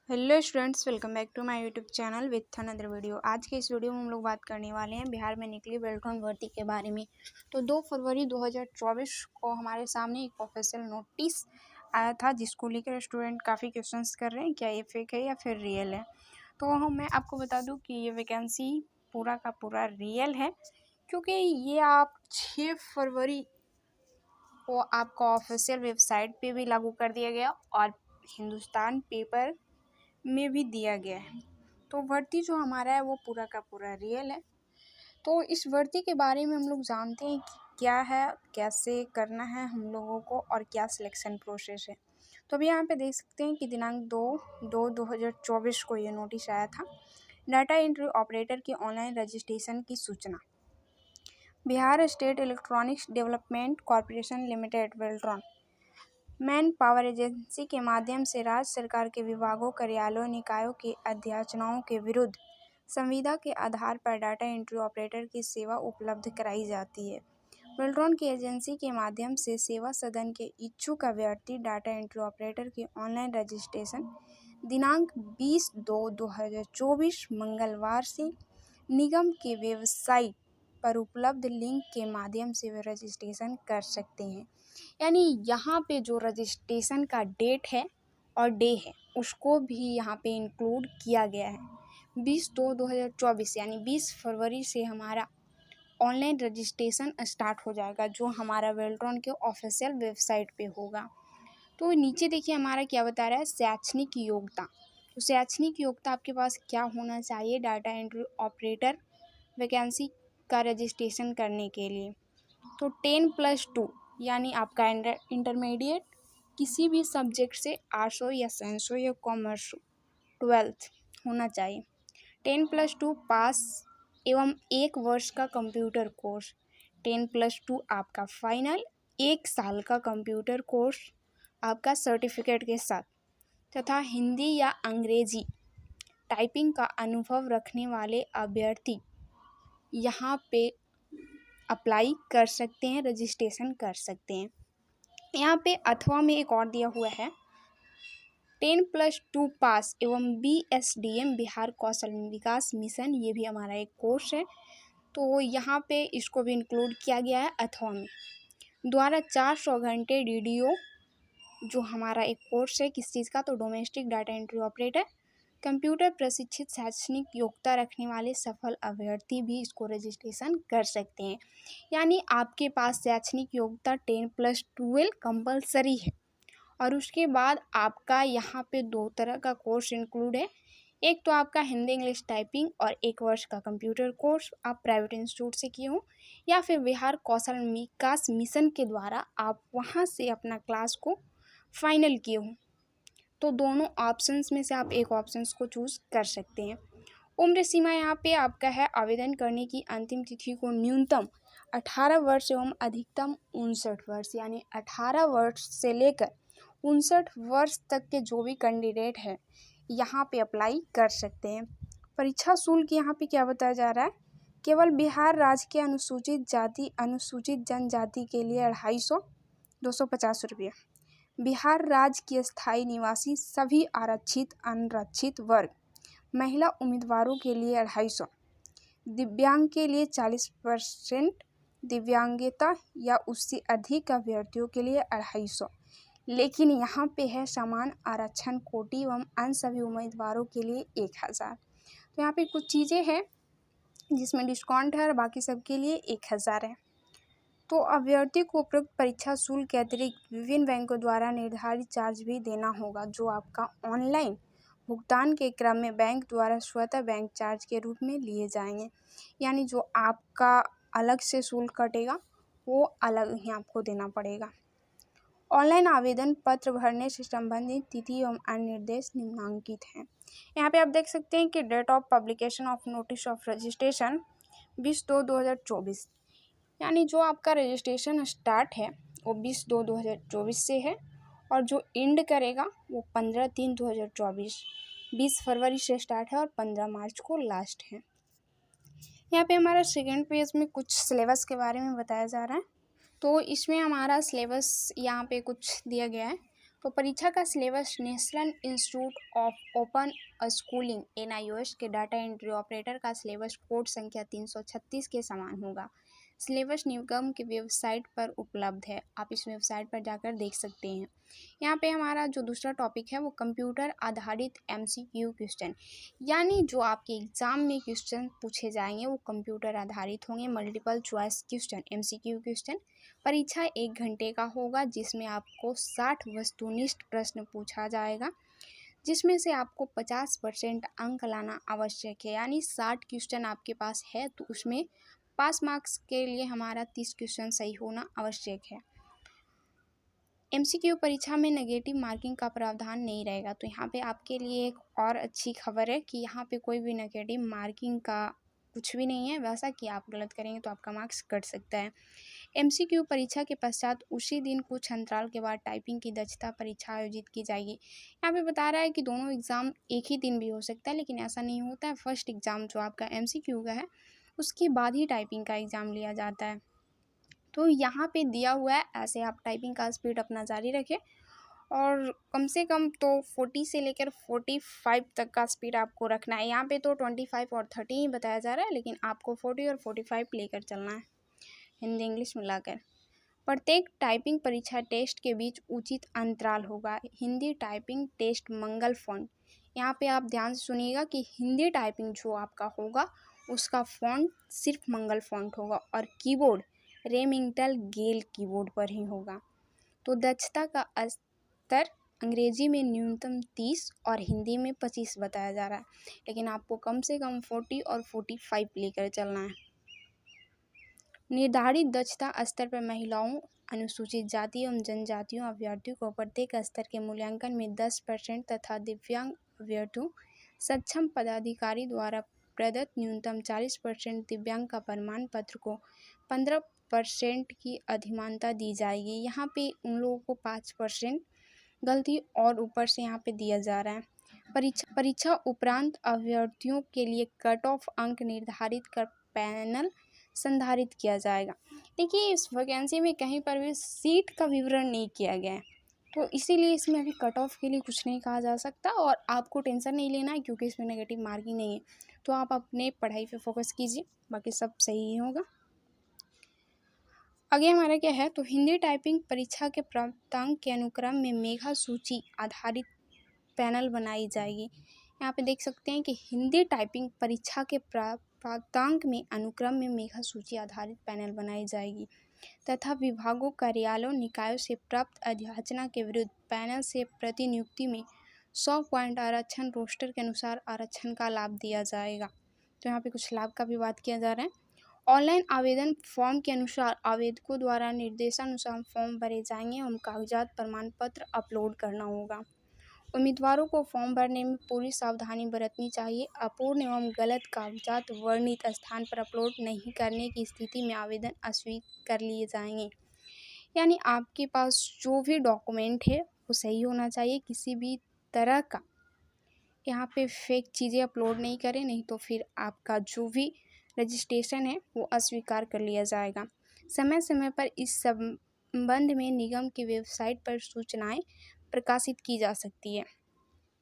Hello students, welcome back to my YouTube channel with another video. आज के इस video में हम लोग बात करने वाले हैं बिहार में निकली बेल्ट्रॉन भर्ती के बारे में। तो 2 फरवरी 2024 को हमारे सामने एक ऑफिशियल नोटिस आया था, जिसको लेकर स्टूडेंट काफ़ी क्वेश्चंस कर रहे हैं क्या ये फेक है या फिर रियल है। तो मैं आपको बता दूँ कि ये वैकेंसी पूरा का पूरा रियल है, क्योंकि ये आप 6 फरवरी को आपका ऑफिशियल वेबसाइट पर भी लागू कर दिया गया और हिंदुस्तान पेपर में भी दिया गया है। तो भर्ती जो हमारा है वो पूरा का पूरा रियल है। तो इस भर्ती के बारे में हम लोग जानते हैं कि क्या है, कैसे करना है हम लोगों को और क्या सिलेक्शन प्रोसेस है। तो अभी यहाँ पे देख सकते हैं कि दिनांक 2/2/2024 को ये नोटिस आया था। डाटा एंट्री ऑपरेटर की ऑनलाइन रजिस्ट्रेशन की सूचना। Bihar state electronics development corporation limited Beltron man power agency के माध्यम से राज्य सरकार के विभागों, कार्यालयों, निकायों की अध्याचनाओं के विरुद्ध संविदा के आधार पर डाटा एंट्री ऑपरेटर की सेवा उपलब्ध कराई जाती है। बेल्ट्रॉन की एजेंसी के माध्यम से सेवा सदन के इच्छुक अभ्यर्थी डाटा एंट्री ऑपरेटर की ऑनलाइन रजिस्ट्रेशन दिनांक 20/2/2024 मंगलवार से निगम की वेबसाइट पर उपलब्ध लिंक के माध्यम से वे रजिस्ट्रेशन कर सकते हैं। यानी यहाँ पे जो रजिस्ट्रेशन का डेट है और डे है उसको भी यहाँ पे इंक्लूड किया गया है। 20/2/2024 यानी 20 फरवरी से हमारा ऑनलाइन रजिस्ट्रेशन स्टार्ट हो जाएगा, जो हमारा बेल्ट्रॉन के ऑफिशियल वेबसाइट पे होगा। तो नीचे देखिए हमारा क्या बता रहा है, शैक्षणिक योग्यता। तो शैक्षणिक योग्यता आपके पास क्या होना चाहिए डाटा एंट्री ऑपरेटर वैकेंसी का रजिस्ट्रेशन करने के लिए। तो 10+2 यानी आपका इंटरमीडिएट किसी भी सब्जेक्ट से आर्ट्स हो या साइंस हो या कॉमर्स हो, 12th होना चाहिए। 10+2 पास एवं 1 वर्ष का कंप्यूटर कोर्स। 10+2 आपका फाइनल 1 साल का कंप्यूटर कोर्स आपका सर्टिफिकेट के साथ, तथा हिंदी या अंग्रेजी टाइपिंग का अनुभव रखने वाले अभ्यर्थी यहाँ पे अप्लाई कर सकते हैं, रजिस्ट्रेशन कर सकते हैं। यहाँ पे अथवा में एक और दिया हुआ है, 10+2 पास एवं BSDM बिहार कौशल विकास मिशन, ये भी हमारा एक कोर्स है। तो यहाँ पे इसको भी इंक्लूड किया गया है अथवा में द्वारा 400 घंटे DDO, जो हमारा एक कोर्स है किस चीज़ का, तो domestic data entry operator. Computer प्रशिक्षित शैक्षणिक योग्यता रखने वाले सफल अभ्यर्थी भी इसको रजिस्ट्रेशन कर सकते हैं। यानी आपके पास शैक्षणिक योग्यता 10+12 कंपलसरी है। और उसके बाद आपका यहाँ पे 2 तरह का कोर्स इंक्लूड है। एक तो आपका हिंदी इंग्लिश टाइपिंग और 1 वर्ष का कंप्यूटर कोर्स आप प्राइवेट इंस्टीट्यूट से किए हो या फिर बिहार कौशल विकास मिशन के द्वारा आप वहाँ से अपना क्लास को फाइनल किए हो। तो दोनों ऑप्शंस में से आप एक ऑप्शंस को चूज़ कर सकते हैं। उम्र सीमा यहाँ पे आपका है, आवेदन करने की अंतिम तिथि को न्यूनतम 18 वर्ष एवं अधिकतम 59 वर्ष, यानी 18 वर्ष से लेकर 59 वर्ष तक के जो भी कैंडिडेट है यहाँ पे अप्लाई कर सकते हैं। परीक्षा शुल्क यहाँ पे क्या बताया जा रहा है, केवल बिहार राज्य के अनुसूचित जाति अनुसूचित जनजाति के लिए 250 250 रुपये। बिहार राज्य के स्थायी निवासी सभी आरक्षित अनारक्षित वर्ग महिला उम्मीदवारों के लिए 250, दिव्यांग के लिए 40% दिव्यांगता या उससे अधिक अभ्यर्थियों के लिए 250। लेकिन यहाँ पे है समान आरक्षण कोटि एवं अन्य सभी उम्मीदवारों के लिए 1000। तो यहाँ पे कुछ चीज़ें हैं जिसमें डिस्काउंट है और बाकी सबके लिए 1000 है। तो अभ्यर्थी को उपरोक्त परीक्षा शुल्क के अतिरिक्त विभिन्न बैंकों द्वारा निर्धारित चार्ज भी देना होगा, जो आपका ऑनलाइन भुगतान के क्रम में बैंक द्वारा स्वतः बैंक चार्ज के रूप में लिए जाएंगे। यानी जो आपका अलग से शुल्क कटेगा वो अलग ही आपको देना पड़ेगा। ऑनलाइन आवेदन पत्र भरने से संबंधित तिथि एवं अन्य निर्देश निम्नांकित हैं। यहाँ पे आप देख सकते हैं कि date of publication of notice of registration 20/2/2024, यानी जो आपका रजिस्ट्रेशन स्टार्ट है वो 20/2/2024 से है और जो एंड करेगा वो 15/3/2024, 20 फरवरी से स्टार्ट है और 15 मार्च को लास्ट है। यहाँ पे हमारा सेकेंड पेज में कुछ सिलेबस के बारे में बताया जा रहा है। तो इसमें हमारा सिलेबस यहाँ पे कुछ दिया गया है। तो परीक्षा का syllabus national institute of open schooling NIOS के डाटा एंट्री ऑपरेटर का सिलेबस कोड संख्या 336 के समान होगा। सिलेबस निगम की वेबसाइट पर उपलब्ध है, आप इस वेबसाइट पर जाकर देख सकते हैं। यहाँ पे हमारा जो दूसरा टॉपिक है वो कंप्यूटर आधारित MCQ क्वेश्चन, यानी जो आपके एग्ज़ाम में क्वेश्चन पूछे जाएंगे वो कंप्यूटर आधारित होंगे, multiple choice question MCQ question. परीक्षा 1 घंटे का होगा जिसमें आपको 60 वस्तुनिष्ठ प्रश्न पूछा जाएगा, जिसमें से आपको 50% अंक लाना आवश्यक है, यानी 60 क्वेश्चन आपके पास है तो उसमें पास मार्क्स के लिए हमारा 30 क्वेश्चन सही होना आवश्यक है। MCQ परीक्षा में नेगेटिव मार्किंग का प्रावधान नहीं रहेगा। तो यहाँ पे आपके लिए एक और अच्छी खबर है कि यहाँ पे कोई भी नेगेटिव मार्किंग का कुछ भी नहीं है, वैसा कि आप गलत करेंगे तो आपका मार्क्स कट सकता है। MCQ परीक्षा के पश्चात उसी दिन कुछ अंतराल के बाद टाइपिंग की दक्षता परीक्षा आयोजित की जाएगी। यहाँ पे बता रहा है कि दोनों एग्ज़ाम एक ही दिन भी हो सकता है, लेकिन ऐसा नहीं होता है। फर्स्ट एग्ज़ाम जो आपका MCQ का है उसके बाद ही टाइपिंग का एग्ज़ाम लिया जाता है। तो यहाँ पे दिया हुआ है, ऐसे आप टाइपिंग का स्पीड अपना जारी रखें और कम से कम तो 40 से लेकर 45 तक का स्पीड आपको रखना है। यहाँ पे तो 25 और 30 ही बताया जा रहा है, लेकिन आपको 40 और 45 लेकर चलना है, हिंदी इंग्लिश मिलाकर। प्रत्येक टाइपिंग परीक्षा टेस्ट के बीच उचित अंतराल होगा। हिंदी टाइपिंग टेस्ट मंगल फ़ॉन्ट, यहाँ पे आप ध्यान से सुनिएगा कि हिंदी टाइपिंग जो आपका होगा उसका फ़ॉन्ट सिर्फ मंगल फ़ॉन्ट होगा और कीबोर्ड रेमिंगटन गेल कीबोर्ड पर ही होगा। तो दक्षता का स्तर अंग्रेजी में न्यूनतम 30 और हिंदी में 25 बताया जा रहा है, लेकिन आपको कम से कम 40 और 45 लेकर चलना है। निर्धारित दक्षता स्तर पर महिलाओं, अनुसूचित जाति एवं जनजातियों अभ्यर्थियों को प्रत्येक स्तर के मूल्यांकन में 10% तथा दिव्यांग अभ्यर्थियों सक्षम पदाधिकारी द्वारा प्रदत्त न्यूनतम 40% दिव्यांग का प्रमाण पत्र को 15% की अधिमानता दी जाएगी। यहाँ पे उन लोगों को 5% गलती और ऊपर से यहाँ पे दिया जा रहा है। परीक्षा उपरांत अभ्यर्थियों के लिए कट ऑफ अंक निर्धारित कर पैनल संधारित किया जाएगा। देखिए, इस वैकेंसी में कहीं पर भी सीट का विवरण नहीं किया गया है, तो इसीलिए इसमें अभी कट ऑफ के लिए कुछ नहीं कहा जा सकता और आपको टेंशन नहीं लेना है क्योंकि इसमें नेगेटिव मार्किंग नहीं है। तो आप अपने पढ़ाई पे फोकस कीजिए, बाकी सब सही ही होगा। आगे हमारा क्या है, तो हिंदी टाइपिंग परीक्षा के प्राप्तांक के अनुक्रम में मेधा सूची आधारित पैनल बनाई जाएगी। यहाँ पे देख सकते हैं कि हिंदी टाइपिंग परीक्षा के प्राप्तांक में अनुक्रम में मेधा सूची आधारित पैनल बनाई जाएगी तथा विभागों, कार्यालयों, निकायों से प्राप्त अधियाचना के विरुद्ध पैनल से प्रतिनियुक्ति में 100 पॉइंट आरक्षण रोस्टर के अनुसार आरक्षण का लाभ दिया जाएगा। तो यहाँ पे कुछ लाभ का भी बात किया जा रहा है। ऑनलाइन आवेदन फॉर्म के अनुसार आवेदकों द्वारा निर्देशानुसार फॉर्म भरे जाएंगे एवं कागजात प्रमाण पत्र अपलोड करना होगा। उम्मीदवारों को फॉर्म भरने में पूरी सावधानी बरतनी चाहिए। अपूर्ण एवं गलत कागजात वर्णित स्थान पर अपलोड नहीं करने की स्थिति में आवेदन अस्वीकृत कर लिए जाएंगे। यानी आपके पास जो भी डॉक्यूमेंट है वो सही होना चाहिए, किसी भी तरह का यहाँ पे फेक चीज़ें अपलोड नहीं करें, नहीं तो फिर आपका जो भी रजिस्ट्रेशन है वो अस्वीकार कर लिया जाएगा। समय समय पर इस संबंध में निगम की वेबसाइट पर सूचनाएं प्रकाशित की जा सकती है।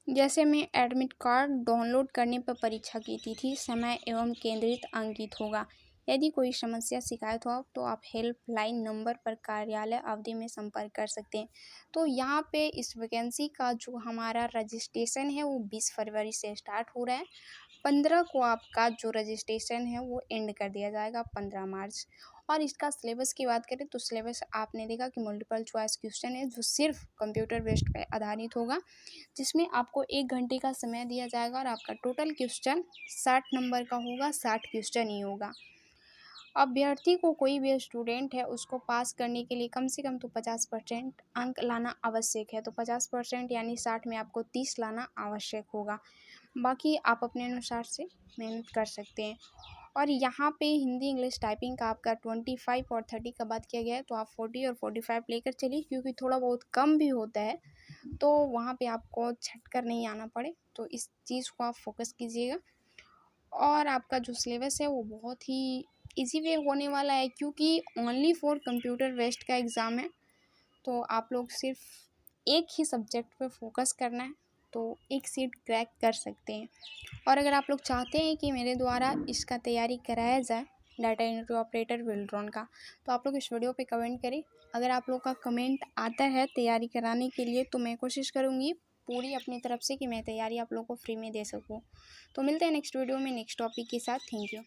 जैसे में एडमिट कार्ड डाउनलोड करने पर परीक्षा की तिथि, समय एवं केंद्रित अंकित होगा। यदि कोई समस्या शिकायत हो तो आप हेल्पलाइन नंबर पर कार्यालय अवधि में संपर्क कर सकते हैं। तो यहाँ पे इस वैकेंसी का जो हमारा रजिस्ट्रेशन है वो 20 फरवरी से स्टार्ट हो रहा है। 15 को आपका जो रजिस्ट्रेशन है वो एंड कर दिया जाएगा 15 मार्च। और इसका सिलेबस की बात करें तो सिलेबस आपने देखा कि मल्टीपल चॉइस क्वेश्चन है जो सिर्फ कंप्यूटर बेस्ड पर आधारित होगा, जिसमें आपको 1 घंटे का समय दिया जाएगा और आपका टोटल क्वेश्चन 60 नंबर का होगा, 60 क्वेश्चन ही होगा। अभ्यर्थी को, कोई भी स्टूडेंट है उसको पास करने के लिए कम से कम तो 50% अंक लाना आवश्यक है। तो 50% यानी 60 में आपको 30 लाना आवश्यक होगा। बाकी आप अपने अनुसार से मेहनत कर सकते हैं। और यहाँ पे हिंदी इंग्लिश टाइपिंग का आपका 25 और 30 का बात किया गया है, तो आप 40 और 45 लेकर चलिए क्योंकि थोड़ा बहुत कम भी होता है तो वहाँ पे आपको छट कर नहीं आना पड़े, तो इस चीज़ को आप फोकस कीजिएगा। और आपका जो सिलेबस है वो बहुत ही इजी वे होने वाला है क्योंकि ओनली फॉर कंप्यूटर बेस्ड का एग्ज़ाम है, तो आप लोग सिर्फ एक ही सब्जेक्ट पे फोकस करना है तो एक सीट क्रैक कर सकते हैं। और अगर आप लोग चाहते हैं कि मेरे द्वारा इसका तैयारी कराया जाए डाटा एंट्री ऑपरेटर विल्ट्रॉन का, तो आप लोग इस वीडियो पे कमेंट करें। अगर आप लोग का कमेंट आता है तैयारी कराने के लिए तो मैं कोशिश करूँगी पूरी अपनी तरफ से कि मैं तैयारी आप लोगों को फ्री में दे सकूँ। तो मिलते हैं नेक्स्ट वीडियो में नेक्स्ट टॉपिक के साथ। Thank you.